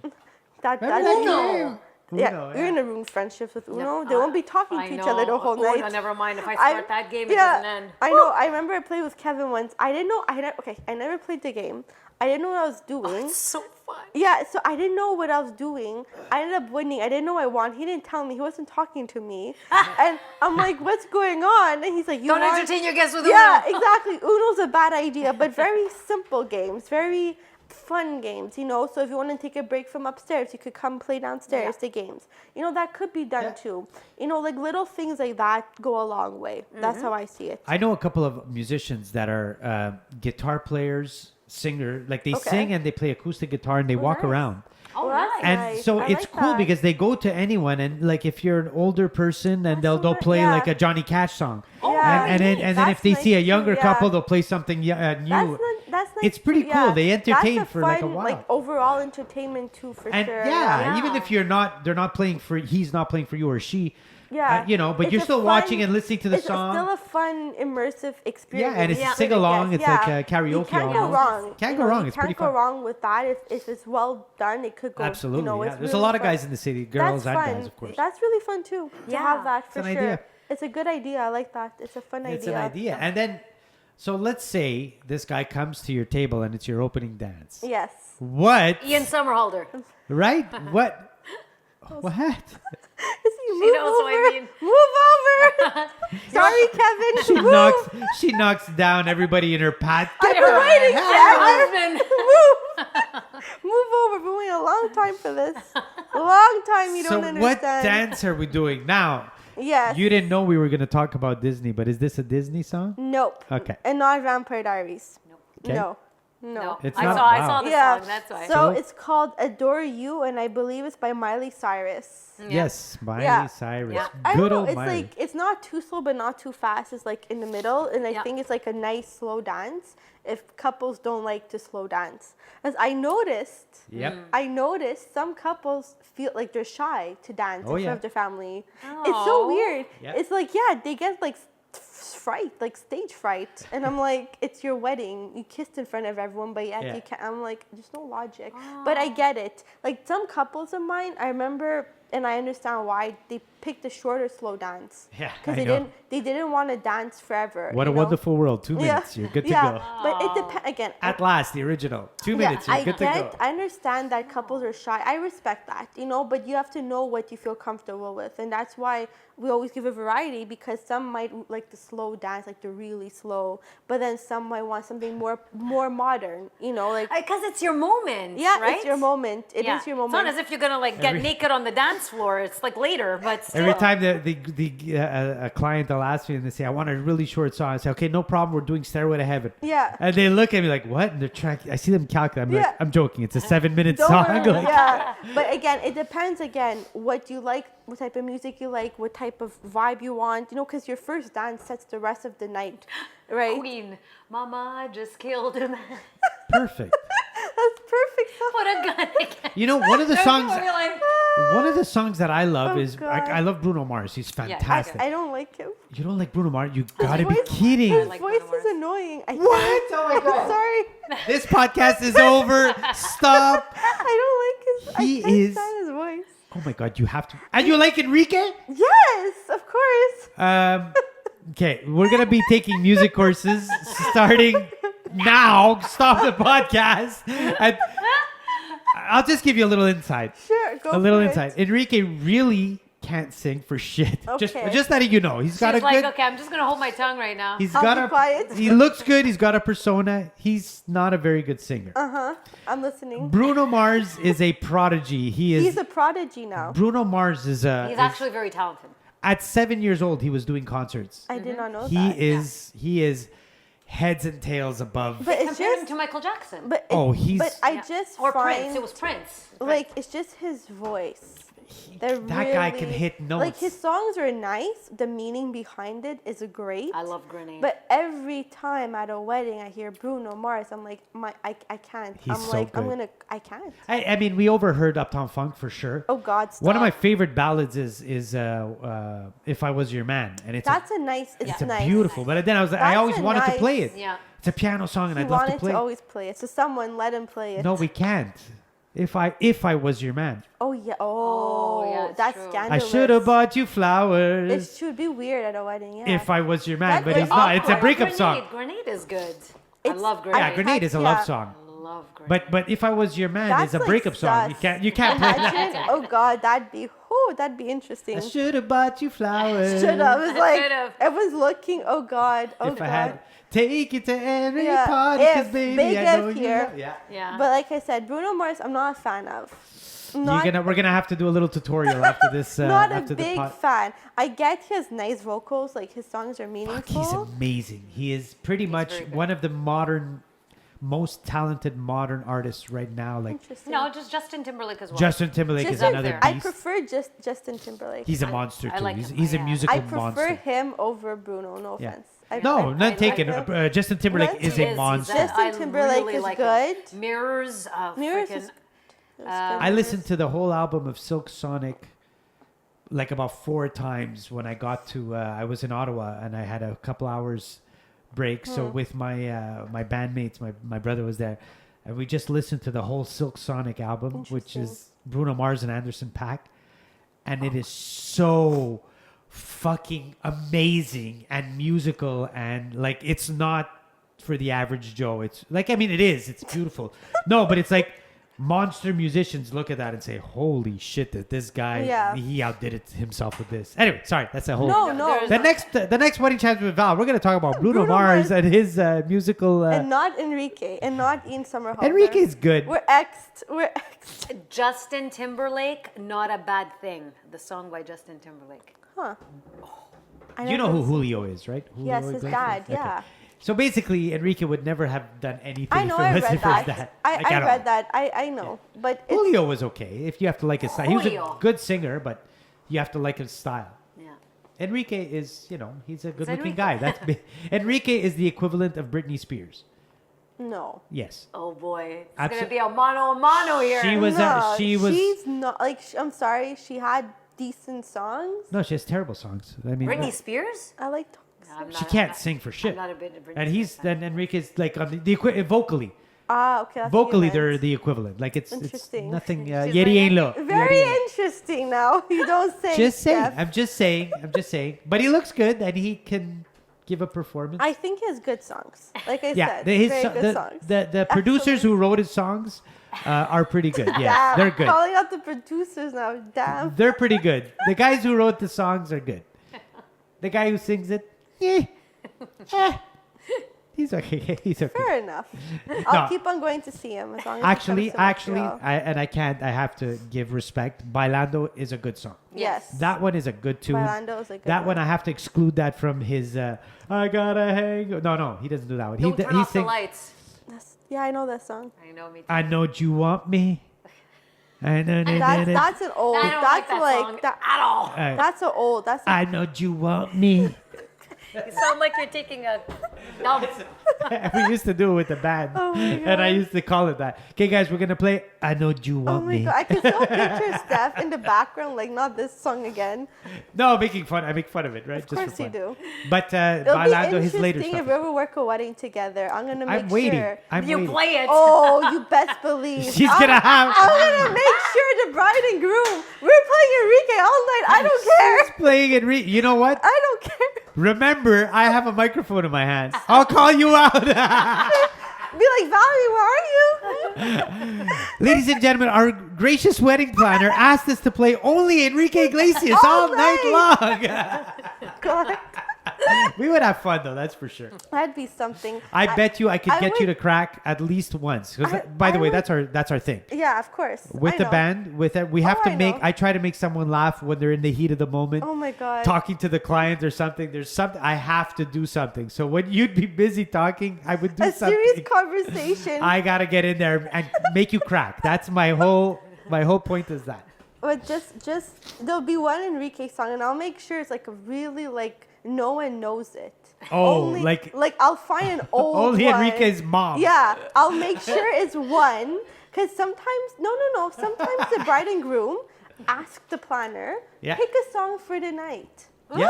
B: that
D: Remember that
C: Uno.
D: game?
B: yeah,
D: Uno,
B: you're in a room friendships with Uno. They
C: I-
B: won't be talking
C: I
B: to each
C: know.
B: other the whole
C: Oh,
B: night.
C: no, never mind. If I start that game, it doesn't end.
B: I know. I remember I played with Kevin once. I didn't know. I never played the game. I didn't know what I was doing.
C: It's so fun.
B: Yeah, so I didn't know what I was doing. I ended up winning. I didn't know I won. He didn't tell me. He wasn't talking to me. And I'm like, what's going on? And he's like, you
C: Don't
B: won?
C: entertain your guests with
B: Yeah,
C: Uno.
B: exactly. Uno's a bad idea, but very simple games, very fun games, you know. So if you want to take a break from upstairs, you could come play downstairs the games. You know, that could be done too. You know, like little things like that go a long way. That's how I see it.
D: I know a couple of musicians that are guitar players, singer. Like they sing and they play acoustic guitar and they walk
B: nice.
D: around.
C: Oh,
B: Well, that's
C: nice.
D: And
B: nice.
D: so
B: I
D: it's
B: like
D: cool
B: that.
D: because they go to anyone and like if you're an older person and they'll
B: so
D: play
B: nice.
D: like a Johnny Cash song.
B: Yeah.
D: And then if
B: That's
D: they
B: nice
D: see a
B: too,
D: younger
B: yeah.
D: couple, they'll play something new.
B: That's nice.
D: It's pretty
B: too,
D: cool. They entertain
B: That's
D: for like a
B: fun,
D: while.
B: Like overall entertainment too, for
D: And
B: sure.
D: even if they're not playing for, he's not playing for you or she.
B: Yeah.
D: You know, but
B: It's
D: you're
B: a
D: still
B: fun-
D: watching and listening to the
B: it's
D: song.
B: still a fun, immersive experience.
D: Yeah, and it's
C: Yeah.
D: a sing along.
B: Yes,
D: It's like a karaoke
B: You can't go
D: almost.
B: wrong.
D: Can't
B: You
D: go
B: know,
D: wrong.
B: You
D: It's pretty
B: can't go
D: fun.
B: wrong with that. If it's well done, it could go.
D: Absolutely.
B: You know,
D: Yeah.
B: it's
D: There's a
B: really
D: lot of
B: fun.
D: guys in the city, girls
B: That's
D: and
B: fun.
D: guys, of course.
B: That's really fun too. To
C: Yeah.
B: have that for
D: It's an
B: sure.
D: idea.
B: It's a good idea. I like that. It's a fun
D: It's
B: idea.
D: an idea. And then, so let's say this guy comes to your table and it's your opening dance.
B: Yes.
D: What?
C: Ian Somerhalder.
D: Right? What? What?
C: She knows what I mean.
B: Move over. Sorry, Kevin.
D: She
B: Move.
D: knocks down everybody in her path.
B: I've
D: Get
B: been
D: the
B: waiting,
D: hell
B: Kevin.
C: Husband.
B: Move over. Been waiting a long time for this. Long time. You
D: So
B: don't understand.
D: what dance are we doing now?
B: Yes.
D: You didn't know we were going to talk about Disney, but is this a Disney song?
B: Nope.
D: Okay.
B: And not Vampire Diaries.
D: Okay.
B: No.
C: No,
D: It's
C: I
D: not-
C: saw. I
D: wow.
C: saw the
B: Yeah.
C: song. That's why.
B: So
D: So-
B: it's called Adore You, and I believe it's by Miley Cyrus.
D: Yes, Miley
B: Yeah.
D: Cyrus.
C: Yeah.
B: I
D: Good
B: don't know.
D: old
B: It's
D: Miley.
B: like it's not too slow, but not too fast. It's like in the middle, and I
C: Yeah.
B: think it's like a nice slow dance. If couples don't like to slow dance, as I noticed,
D: Yep.
B: I noticed some couples feel like they're shy to dance
D: Oh,
B: in
D: yeah.
B: front of their family. It's so
C: Aw.
B: weird.
D: Yeah.
B: It's like they get like fright, like stage fright. And I'm like, it's your wedding. You kissed in front of everyone, but yet you can't. I'm like, there's no logic. But I get it. Like some couples of mine, I remember, and I understand why they picked a shorter slow dance.
D: Yeah,
B: Because they didn't want to dance forever.
D: What a wonderful world. 2 minutes. You're good to go.
B: But it depends again.
D: At last, the original. 2 minutes. You're good to go.
B: I understand that couples are shy. I respect that, but you have to know what you feel comfortable with. And that's why we always give a variety, because some might like the slow dance, like the really slow, but then some might want something more modern, like.
C: Because it's your moment,
B: Yeah,
C: right?
B: it's your moment. It is your moment.
C: It's not as if you're going to like get naked on the dance floor. It's like later, but still.
D: Every time a client will ask me and they say, I want a really short song, I say, okay, no problem. We're doing Stairway to Heaven.
B: Yeah.
D: And they look at me like, what? And they're I see them calculate. I'm like, I'm joking. It's a 7-minute
B: Don't
D: song.
B: worry.
D: Like,
B: Yeah. But again, it depends what you like, what type of music you like, what type of vibe you want, because your first dance sets the rest of the night, right?
C: Queen, Mama just killed him.
D: Perfect.
B: That's perfect.
C: Put a gun again.
D: One of the songs...
C: You're like,
D: One of the songs that I love is
B: God.
D: I love Bruno Mars. He's fantastic.
B: I don't like him.
D: You don't like Bruno Mars? You gotta be
B: voice-
D: kidding.
B: His
C: like
B: voice
C: Bruno
B: is
C: Mars.
B: annoying.
D: What? Oh my God.
B: Sorry.
D: This podcast is over. Stop.
B: I don't like his.
D: He
B: I can't
D: is-
B: stand his voice.
D: Oh my God, you have to. And you like Enrique?
B: Yes, of course.
D: Okay, we're gonna be taking music courses starting now. Stop the podcast. And I'll just give you a little insight.
B: Sure, go
D: A little
B: for
D: insight.
B: it.
D: Enrique really can't sing for shit.
B: Okay.
D: Just letting you know, he's got
C: she's
D: a
C: like,
D: good.
C: okay, I'm just going to hold my tongue right now.
D: He's
B: I'll
D: got
B: be
D: a.
B: quiet.
D: He looks good. He's got a persona. He's not a very good singer.
B: I'm listening.
D: Bruno Mars is a prodigy.
B: He's a prodigy now.
D: Bruno Mars is a.
C: He's actually very talented.
D: At 7 years old, he was doing concerts.
B: I did not know
D: He
B: that.
D: He is heads and tails above.
B: But it's
C: Compare him
B: just.
C: to Michael Jackson.
B: But
D: he's-
B: I
C: Yeah.
B: just
C: Or
B: find
C: Prince. It was Prince.
B: like it's just his voice.
D: That guy can hit notes.
B: Like his songs are nice. The meaning behind it is great.
C: I love Grenade.
B: But every time at a wedding I hear Bruno Mars, I'm like, I can't.
D: He's
B: I'm
D: so
B: like,
D: good.
B: I can't.
D: I mean, we overheard Uptown Funk for sure.
B: Oh God, stop.
D: One of my favorite ballads is "If I Was Your Man," and it's
B: That's nice.
D: it's
B: nice.
D: beautiful. But then I
B: That's
D: always
B: a
D: wanted to
B: nice-
D: play it.
C: Yeah.
D: It's a piano song, and
B: He
D: I'd love to
B: wanted
D: play
B: to
D: it.
B: always play it. So someone let him play it.
D: No, we can't. If I was your man,
B: Oh yeah.
C: yeah, it's
B: that's
C: true.
B: scandalous.
D: I should have bought you flowers.
B: It should be weird at a wedding. Yeah.
D: If I was your man,
B: That's
D: but
B: like
D: it's not. It's a
C: What
D: breakup
C: about
D: song.
C: Grenade is good. I
B: It's-
C: love Grenade.
D: Yeah, Grenade is a
B: Yeah.
D: love song.
C: I love Grenade.
D: But if I was your man
B: That's
D: is a
B: like
D: breakup song.
B: sus.
D: You can't play that.
B: Imagine. Oh God, that'd be interesting.
D: I should have bought you flowers.
B: Should have. It was like
C: Should've.
B: everyone's looking. Oh God. Oh
D: If
B: God.
D: I had take you to every
B: Yeah,
D: party, cause
B: if
D: baby
B: Big
D: I
B: F
D: know you
B: here.
D: love. Yeah.
C: yeah.
B: But like I said, Bruno Mars, I'm not a fan of.
D: We're gonna have to do a little tutorial after this.
B: Not a
D: after the
B: big fan. I get he has nice vocals, like his songs are meaningful.
D: He's amazing. He is pretty much
C: very good.
D: one of the most talented modern artists right now. Like
B: Interesting.
C: No, just Justin Timberlake as well.
D: Justin Timberlake is
B: Justin-
D: another
B: I
D: beast.
B: prefer just Justin Timberlake.
D: He's a monster
C: I
D: too.
C: like
D: he's
C: him.
D: he's a
C: Yeah.
D: musical
B: I prefer
D: monster.
B: him over Bruno. No
D: Yeah.
B: offense.
D: No,
B: I
D: none taken.
B: him.
D: Justin Timberlake
B: What?
D: is
C: He
D: a
C: is,
D: monster.
C: he's
B: Justin
C: I
B: Timberlake
C: really
B: is
C: like
B: good.
C: Him. Mirrors.
B: Mirrors
C: Freaking,
B: is-
D: I listened to the whole album of Silk Sonic like about 4 times when I got to. I was in Ottawa and I had a couple hours break. So with my my bandmates, my brother was there, and we just listened to the whole Silk Sonic album, which
B: Interesting.
D: is Bruno Mars and Anderson .Paak, and it is so fucking amazing and musical, and like it's not for the average Joe. It's like, I mean, it is. It's beautiful. No, but it's like monster musicians look at that and say, "Holy shit! That this guy
B: Yeah.
D: he outdid it himself with this." Anyway, sorry, that's a whole.
B: No, no.
C: There's-
D: The next wedding chance with Val, we're gonna talk about Bruno,
B: Bruno
D: Mars
B: Mars.
D: and his musical.
B: And not Enrique, and not Ian Somerhalder.
D: Enrique is good.
B: We're exed. We're exed.
C: Justin Timberlake, not a bad thing. The song by Justin Timberlake.
B: Huh. I
D: You know
B: never
D: who
B: seen-
D: Julio is, right? Julio
B: Yes, his
D: Iglesias?
B: dad. Yeah.
D: So basically, Enrique would never have done anything
B: I know.
D: if it
B: I
D: wasn't
B: read
D: for his
B: that.
D: dad.
B: I
D: Like, at all.
B: read that. I know. But it's,
D: Julio was okay if you have to like his style. He was a
C: Julio.
D: good singer, but you have to like his style.
C: Yeah.
D: Enrique is, he's a good-looking
C: Enrique.
D: guy. Enrique is the equivalent of Britney Spears.
B: no.
D: Yes.
C: Oh boy, it's
D: Abso-
C: gonna be a mano here.
D: She was.
B: No,
D: She was.
B: She's not like. I'm sorry. She had decent songs.
D: No, she has terrible songs. I mean,
C: Britney Spears.
B: I liked.
C: I'm
D: She
C: not-
D: can't
C: I'm
D: sing for shit.
C: I'm not a bit of a
D: And
C: Britney fan.
D: Enrique's like on vocally.
B: Ah, okay. That's
D: Vocally,
B: what you
D: they're
B: meant.
D: the equivalent. Like it's
B: Interesting.
D: nothing.
C: She's
D: Yeti
C: like,
D: ain't low.
B: Very
D: Yeti ain't-
B: interesting now. You don't say.
D: Just saying.
B: Steph.
D: I'm just saying. But he looks good and he can give a performance.
B: I think he has good songs. Like I
D: yeah,
B: said,
D: his
B: very good
D: the,
B: songs.
D: the producers who wrote his songs are pretty good. Yeah,
B: Damn,
D: they're good.
B: calling out the producers now. Damn.
D: They're pretty good. The guys who wrote the songs are good. The guy who sings it, he's okay. He's okay.
B: Fair enough. I'll
D: No.
B: keep on going to see him as long as he comes to Montreal.
D: I have to give respect. Bailando is a good song.
B: Yes.
D: That one is a good tune.
B: Bailando is a good
D: That one I have to exclude that from his. I gotta hang. No, he doesn't do that one.
C: Don't turn
D: he
C: off the
D: sing,
C: lights.
B: Yeah, I know that song.
C: I know, me too.
D: I know you want me. I know.
B: That's an old.
C: I don't
B: That's
C: like that
B: like
C: song
B: that.
C: at all.
B: That's an old. That's.
D: I know you want me.
C: You sound like you're taking a dump.
D: We used to do it with the band,
B: Oh my
D: and I
B: God.
D: used to call it that. Okay, guys, we're gonna play. I know you
B: Oh
D: want
B: my
D: me.
B: god! I can still picture Steph in the background, like not this song again.
D: No, making fun. I make fun of it, right?
B: Of course
D: for
B: you
D: fun.
B: do.
D: But
B: It'll
D: Bailando,
B: be
D: his later
B: interesting
D: stuff.
B: if we ever work a wedding together. I'm gonna make
D: I'm waiting.
B: sure.
D: I'm
C: You
D: waiting.
C: play it.
B: Oh, you best believe.
D: She's gonna have.
B: I'm gonna make sure the bride and groom. We're playing Enrique all night. I don't care.
D: She's playing it. You know what?
B: I don't care.
D: Remember, I have a microphone in my hands. I'll call you out.
B: Be like, Valerie, where are you?
D: Ladies and gentlemen, our gracious wedding planner asked us to play only Enrique Iglesias all night long.
B: God,
D: We would have fun, though, that's for sure.
B: that'd be something.
D: I bet you I could
B: I
D: get you to
B: would-
D: crack at least once. 'Cause
B: I-
D: by the
B: I
D: way,
B: would-
D: that's our thing.
B: Yeah, of course.
D: With
B: I
D: the
B: know.
D: band, we have
B: Oh,
D: to
B: I
D: make.
B: know.
D: I try to make someone laugh when they're in the heat of the moment.
B: Oh my god.
D: Talking to the client or something. There's something I have to do something. So when you'd be busy talking, I would do
B: A
D: something.
B: serious conversation.
D: I gotta get in there and make you crack. That's my whole point is that.
B: But just there'll be one Enrique song, and I'll make sure it's like a really like no one knows it.
D: Oh,
B: Only,
D: like
B: I'll find an old
D: only
B: one.
D: Enrique's mom.
B: Yeah, I'll make sure it's one. Because sometimes, no. Sometimes the bride and groom ask the planner,
D: Yeah.
B: pick a song for the night.
D: Yeah.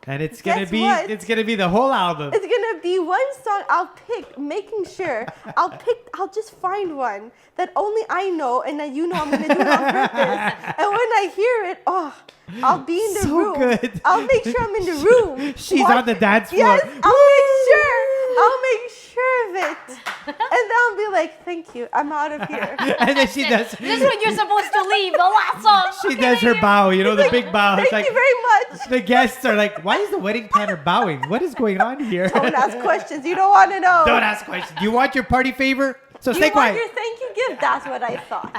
D: And it's gonna
B: Guess
D: be
B: what?
D: it's gonna be the whole album.
B: It's gonna be one song I'll pick, making sure I'll just find one that only I know and that you know I'm gonna do it on purpose. And when I hear it, I'll be in the
D: So
B: room.
D: good.
B: I'll make sure I'm in the room.
D: She's on the dance floor.
B: Yes, I'll make sure of it. And then I'll be like, thank you, I'm out of here.
D: And then she does
C: This is when you're supposed to leave. The last song.
D: she does her bow, you know, the big bow. It's
B: Thank
D: like
B: you very much.
D: the guests are like, why is the wedding planner bowing? What is going on here?
B: Don't ask questions. You don't want to know.
D: Don't ask questions. Do you want your party favor? So
B: You
D: stay
B: want
D: quiet.
B: your thank you gift? That's what I thought.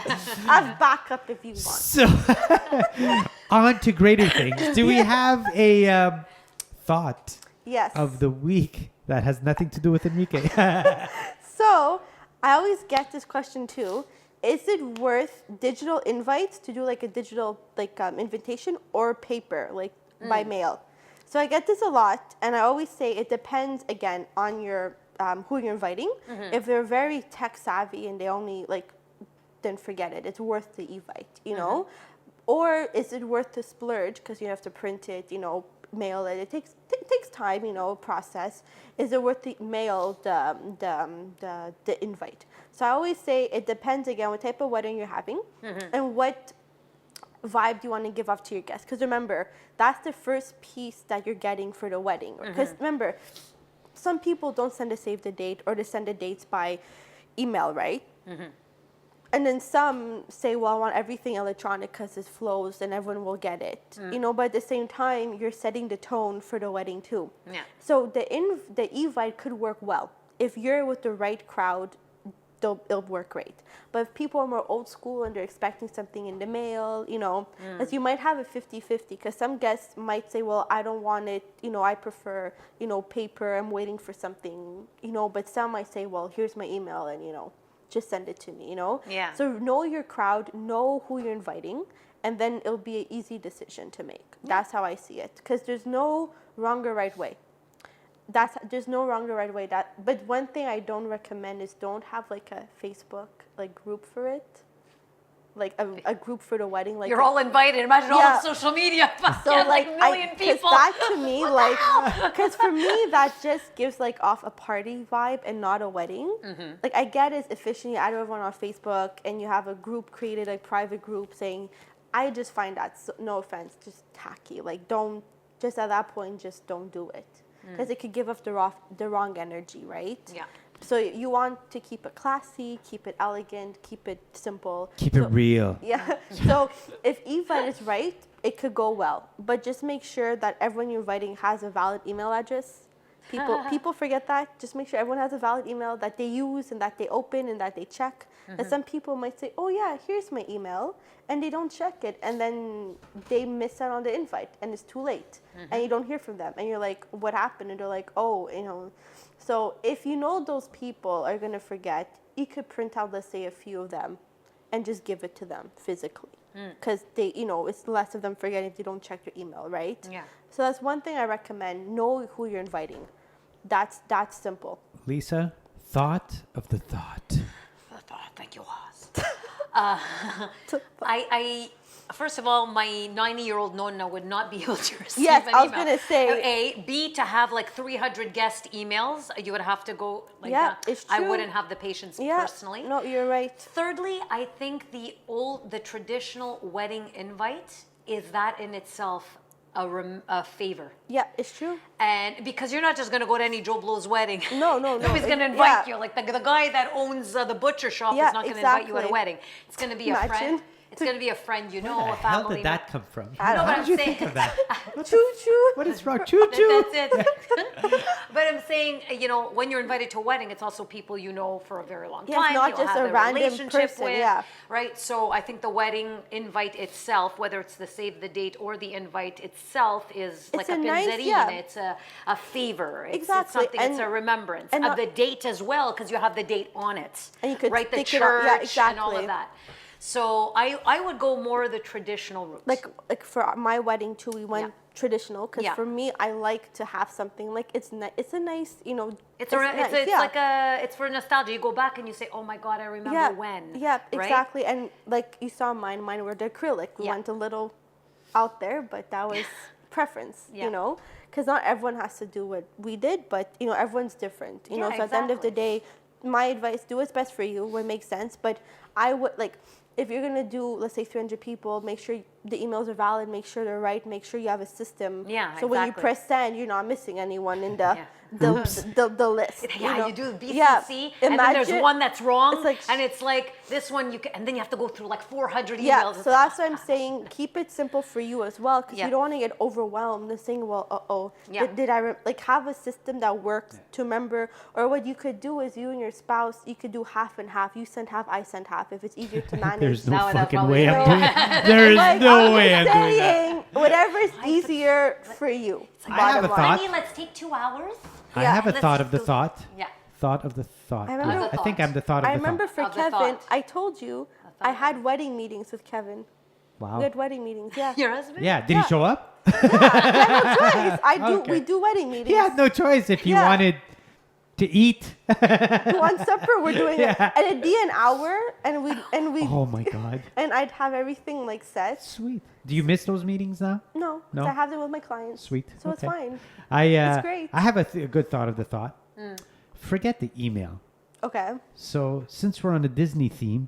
B: I've backup if you want.
D: So on to greater things. Do we have a thought
B: Yes.
D: of the week that has nothing to do with Enrique?
B: So I always get this question too. Is it worth digital invites to do like a digital invitation or paper, like by mail? So I get this a lot, and I always say it depends again on your who you're inviting. If they're very tech savvy and they only then forget it. It's worth the invite, you know. Or is it worth to splurge because you have to print it, mail it. It takes time, process. Is it worth the mail the invite? So I always say it depends again what type of wedding you're having and what vibe you want to give off to your guests. Because remember, that's the first piece that you're getting for the wedding. Because remember, some people don't send a save the date or they send the dates by email, right? And then some say, well, I want everything electronic because it flows and everyone will get it. But at the same time, you're setting the tone for the wedding too.
C: Yeah.
B: So the invite could work well. If you're with the right crowd, it'll work great. But if people are more old school and they're expecting something in the mail, as you might have a 50-50, because some guests might say, well, I don't want it, I prefer, paper, I'm waiting for something, but some might say, well, here's my email and, just send it to me,
C: Yeah.
B: So know your crowd, know who you're inviting, and then it'll be an easy decision to make. That's how I see it, because there's no wrong or right way. There's no wrong or right way. But one thing I don't recommend is don't have a Facebook group for it. like a group for the wedding. Like
C: You're all invited. Imagine all on social media.
B: So like
C: a million
B: because
C: people.
B: that to me, like, because for me that just gives like off a party vibe and not a wedding. Like I get it's efficient. You add everyone on Facebook and you have a group created, like private group saying. I just find that no offense, just tacky. Like don't just at that point, just don't do it because it could give off the wrong energy, right?
C: Yeah.
B: So you want to keep it classy, keep it elegant, keep it simple.
D: Keep it real.
B: Yeah. So if event is right, it could go well. But just make sure that everyone you're inviting has a valid email address. People forget that. Just make sure everyone has a valid email that they use and that they open and that they check. And some people might say, oh yeah, here's my email. And they don't check it. And then they miss out on the invite and it's too late. And you don't hear from them. And you're like, what happened? And they're like, oh, you know. So if you know those people are going to forget, you could print out, let's say, a few of them and just give it to them physically. Because they, you know, it's less of them forgetting if they don't check your email, right?
C: Yeah.
B: So that's one thing I recommend. Know who you're inviting. That's
D: Lisa,
B: simple.
D: thought of the thought.
C: Thank you, Oz. I first of all, my 90-year-old Nonna would not be able to receive
B: Yes,
C: an
B: I was
C: email.
B: gonna say.
C: A, B, to have like 300 guest emails, you would have to go like
B: Yeah,
C: that.
B: it's
C: I
B: true.
C: wouldn't have the patience
B: Yeah.
C: personally.
B: No, you're right.
C: Thirdly, I think the traditional wedding invite is that in itself a favor.
B: Yeah, it's true.
C: And because you're not just going to go to any Joe Blow's wedding.
B: No.
C: Nobody's going to invite you. Like the guy that owns the butcher shop
B: Yeah,
C: is not going to invite you at a
B: exactly.
C: wedding. It's going to be a friend.
B: Imagine.
C: It's going to be a friend you know,
D: Where
C: a
D: the hell
C: family
D: did that come from?
B: I don't
C: know.
D: How did you
C: I'm
D: think
C: saying-
D: of that?
B: Choo choo.
D: What is wrong? Choo choo.
C: That's it. But I'm saying, you know, when you're invited to a wedding, it's also people you know for a very long
B: Yeah,
C: time.
B: it's not
C: You'll
B: just
C: have
B: a
C: a
B: random
C: relationship
B: person,
C: with,
B: yeah.
C: right? So I think the wedding invite itself, whether it's the save the date or the invite itself, is like
B: a
C: a
B: nice-
C: pinzerina.
B: yeah.
C: It's a favor. It's
B: Exactly.
C: something. It's a remembrance
B: and
C: of
B: not-
C: the date as well, because you have the date on it.
B: And you could
C: right, the
B: stick
C: church
B: it on- yeah,
C: and all
B: exactly.
C: of that. So I would go more the traditional route.
B: Like for my wedding too, we went traditional because
C: Yeah.
B: for me, I like to have something like it's a nice, you know.
C: It's
B: nice,
C: like it's for nostalgia. You go back and you say, "Oh my God, I remember when."
B: Yeah,
C: right?
B: exactly. And like you saw mine were the acrylic. We
C: Yeah.
B: went a little out there, but that was preference,
C: Yeah.
B: you know, because not everyone has to do what we did, but you know, everyone's different. You know,
C: Yeah,
B: so at the end of the
C: exactly.
B: day, my advice: do what's best for you, what makes sense. But I would like. If you're gonna do, let's say, 300 people, make sure the emails are valid, make sure they're right, make sure you have a system.
C: Yeah,
B: So when you
C: exactly.
B: press send, you're not missing anyone in the
C: Yeah.
B: the list.
C: Yeah,
B: know?
C: you do BCC,
B: Yeah,
C: and then there's
B: imagine-
C: one that's wrong,
B: it's like-
C: and it's like this one and then you have to go through like 400 emails.
B: Yeah,
C: It's
B: so
C: like,
B: that's why I'm saying keep it simple for you as well, because
C: Yeah.
B: you don't want to get overwhelmed and saying, well,
C: Yeah.
B: did I like have a system that works to remember? Or what you could do is you and your spouse, you could do half and half. You send half, I send half. If it's easier to manage.
D: There's no
C: No, that's
D: fucking
C: probably
D: way I'm
C: not.
D: doing it. There is
B: Like,
D: no
B: I'm
D: way
B: just
D: I'm doing that.
B: saying, whatever is easier for you.
D: I have a
B: bottom line.
D: thought.
C: Honey, let's take 2 hours.
D: I
B: Yeah.
D: have a
C: Let's
D: thought
C: just
D: of the
C: do-
D: thought.
C: Yeah.
D: Thought of the thought.
B: I remember-
D: I think I'm the thought of
B: I
D: the
B: remember
D: thought.
B: for
C: Of the
B: Kevin,
C: thought.
B: I told you I had wedding meetings with Kevin.
D: Wow.
B: We had wedding meetings, yeah.
C: Your husband?
D: Yeah. Did
B: Yeah.
D: he show up?
B: No choice.
D: Okay.
B: We do wedding meetings.
D: He had no choice if he
B: Yeah.
D: wanted to eat.
B: One supper, we're doing it, and it'd be an hour, and we
D: Oh my God.
B: and I'd have everything like set.
D: Sweet. Do you miss those meetings now?
B: No, 'cause
D: No?
B: I have them with my clients.
D: Sweet.
B: So it's
D: Okay.
B: fine.
D: It's
B: great.
D: I have a good thought of the thought. Forget the email.
B: Okay,
D: So since we're on the Disney theme,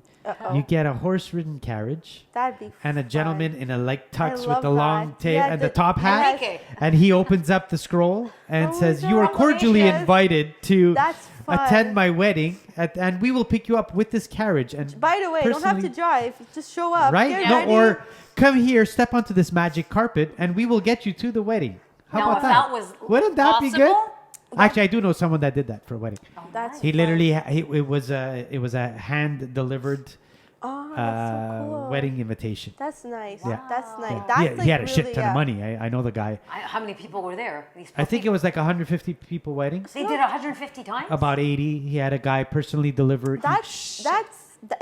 D: you get a horse-ridden carriage
B: that'd be.
D: and a gentleman in a light tux with
B: love
D: the long
B: that.
D: tail
B: Yeah,
D: and the top hat.
C: Enrique.
D: And he opens up the scroll and
B: Oh my
D: says, "You are
B: God.
D: cordially
B: Yes.
D: invited to
B: That's fun.
D: attend my wedding, and we will pick you up with this carriage." And
B: By the way, don't have to
D: personally-
B: drive. Just show up.
D: right?
B: Get
D: No,
B: ready.
D: or come here, step onto this magic carpet, and we will get you to the wedding. How
C: Now,
D: about
C: if
D: that?
C: that was
D: Wouldn't that be good?
C: possible-
D: Actually, I do know someone that did that for a wedding.
B: That's
D: He
B: fun.
D: literally, it was a hand delivered
B: Oh, that's so cool.
D: wedding invitation.
B: That's nice.
D: Yeah.
B: That's nice.
D: Yeah.
B: That's
D: he,
B: like
D: he had a
B: really,
D: shit ton
B: yeah.
D: of money. I know the guy.
C: How many people were there? These
D: I think it was like 150 people wedding.
C: They did 150 times?
D: About 80. He had a guy personally deliver each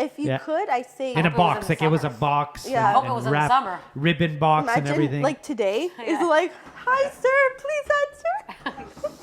B: If you
D: Yeah.
B: could, I say.
D: in a
C: hope it was
D: box.
C: in
D: Like
C: the
D: it was a
C: summer.
D: box.
B: Yeah. I
C: hope it was in the
D: wrapped
C: summer.
D: ribbon box and
B: Imagine
D: everything.
B: like today is
C: Yeah.
B: like, hi sir, please answer.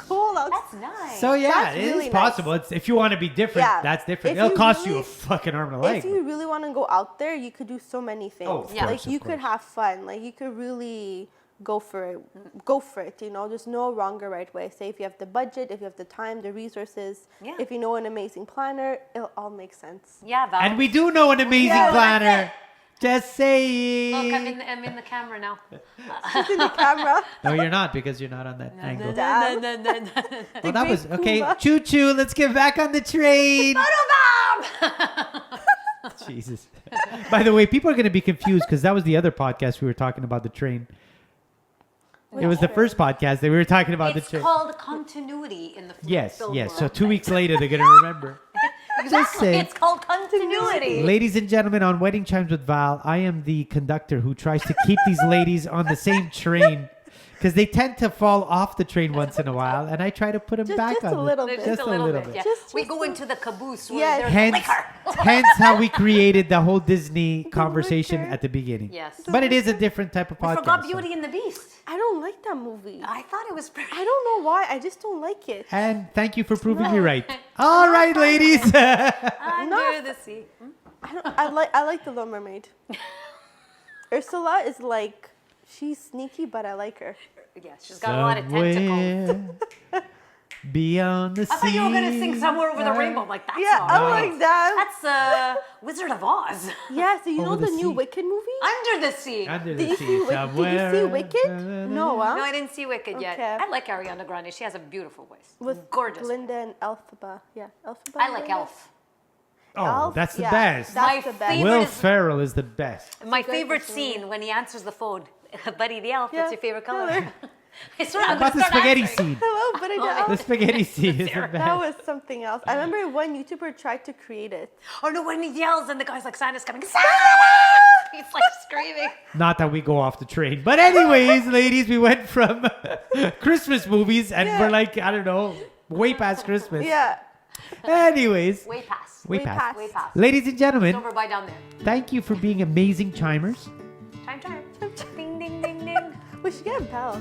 B: cold outside.
C: That's nice.
D: So yeah,
B: That's
D: it
B: really
D: is
B: nice.
D: possible. It's, if you want to be different,
B: Yeah.
D: that's different.
B: If
D: It'll
B: you
D: cost you
B: really-
D: a fucking arm and a leg.
B: If you really want to go out there, you could do so many things.
D: Oh, of
C: Yeah.
D: course,
B: Like you
D: of
B: could
D: course.
B: have fun. Like you could really go for it. Go for it. You know, there's no wrong or right way. Say if you have the budget, if you have the time, the resources,
C: Yeah.
B: if you know an amazing planner, it'll all make sense.
C: Yeah, Val.
D: And we do know an amazing
B: Yeah,
D: planner. Just saying.
C: Look, I'm in the camera now.
B: She's in the camera.
D: No, you're not because you're not on that angle.
B: Damn.
D: Well, that was
B: great
D: okay.
B: Pumbaa.
D: Choo choo. Let's get back on the train. Jesus. By the way, people are going to be confused because that was the other podcast we were talking about the train. It was the first podcast that we were talking about
C: It's
D: the train.
C: called continuity in the
D: Yes,
C: film
D: yes.
C: world.
D: So 2 weeks later, they're going to remember.
C: Exactly.
D: saying.
C: It's called continuity.
D: Ladies and gentlemen, on Wedding Chimes with Val, I am the conductor who tries to keep these ladies on the same train because they tend to fall off the train once in a while, and I try to put them back
B: Just
D: on
B: a little bit.
C: Just a little bit. Yeah.
B: Just-
C: We go into the caboose where
B: Yes.
C: there's
D: Hence,
C: liquor.
D: hence how we created the whole Disney conversation
B: liquor.
D: at the beginning.
C: Yes.
D: But it is a different type of
C: I
D: podcast.
C: forgot
D: so-
C: Beauty and the Beast.
B: I don't like that movie.
C: I thought it was pretty.
B: I don't know why. I just don't like it.
D: And thank you for proving
B: No.
D: me right. All right, ladies.
C: Under the sea.
B: I like the Little Mermaid. Ursula is like, she's sneaky, but I like her.
C: Yeah, she's got a lot of tentacles.
D: Somewhere beyond the sea.
C: I thought you were gonna sing Somewhere Over the Rainbow. I'm like, that's
B: Yeah,
C: not
B: I
C: right.
B: like that.
C: That's Wizard of Oz.
B: Yeah, so you know
D: Over
B: the
D: the
B: new
D: sea.
B: Wicked movie?
C: Under the sea.
D: Under
B: Did
D: the
B: you
D: sea
B: see
D: somewhere.
B: Wicked? No, huh?
C: No, I didn't see Wicked yet.
B: Okay.
C: I like Ariana Grande. She has a beautiful voice.
B: With
C: Gorgeous.
B: Linda and Elphaba. Yeah, Elphaba.
C: I like
B: Linda?
C: Elf.
D: Oh,
B: Elf?
D: that's the
B: Yeah,
D: best.
B: That's
C: My
B: the best.
C: favorite
D: Will
C: is-
D: Ferrell is the best.
C: My
B: good
C: favorite
B: for me.
C: scene when he answers the phone. Buddy the Elf,
B: Yeah.
C: what's your favorite color? I swear I'm
D: About
C: gonna
D: the
C: start
D: spaghetti
C: answering.
D: scene.
B: Hello, but I
D: The
B: know.
D: spaghetti scene is the
B: That
D: best.
B: was something else. I remember one YouTuber tried to create it.
C: Oh no, when he yells and the guy's like, Santa's coming. Santa! He's like screaming.
D: Not that we go off the train. But anyways, ladies, we went from Christmas movies and
B: Yeah.
D: we're like, I don't know, way past Christmas.
B: Yeah.
D: Anyways,
C: Way past.
D: way
B: Way
D: past.
B: past.
C: Way past.
D: Ladies and
C: It's
D: gentlemen,
C: over by down there.
D: thank you for being amazing chimers.
C: Chime, chime. Ding, ding, ding, ding.
B: We should get a bell.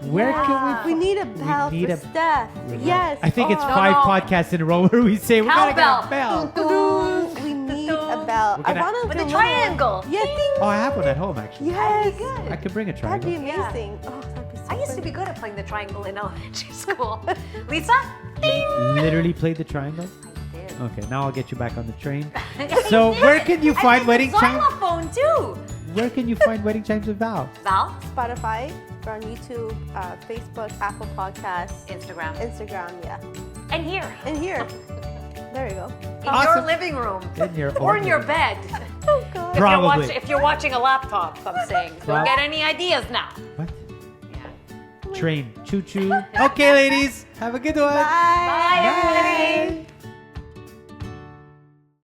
D: Where
B: Yeah.
D: can
B: We need a bell
D: need
B: for
D: a-
B: Steph. Yes.
D: I think it's
B: Oh.
D: 5
C: no.
D: podcasts in a row where we say, we gotta get a bell.
B: Ooh, we need a bell.
D: We're
B: I
D: gonna-
B: want
C: With
B: to
C: the triangle.
B: Yeah, ding.
D: Oh, I have one at home, actually.
B: Yes.
D: I could bring a
B: That'd be
D: triangle.
B: amazing. Oh, that'd be so
C: I used to
B: fun.
C: be good at playing the triangle in elementary school. Lisa? Ding.
D: Literally played the triangle?
C: I did.
D: Okay, now I'll get you back on the train. So where can you find Wedding Chimes?
C: Xylophone too.
D: Where can you find Wedding Chimes with Val?
C: Val?
B: Spotify, we're on YouTube, Facebook, Apple Podcasts,
C: Instagram.
B: Instagram, yeah.
C: And here.
B: And here. There you go.
C: In
D: Awesome.
C: your living room.
D: In your
C: Or
D: own
C: in your
D: living
C: bed.
B: Oh, God.
D: Probably.
C: If you're watching a laptop, I'm saying. Don't get any ideas now.
D: What?
C: Yeah.
D: Train. Choo choo. Okay, ladies. Have a good one.
B: Bye.
C: Bye, everybody.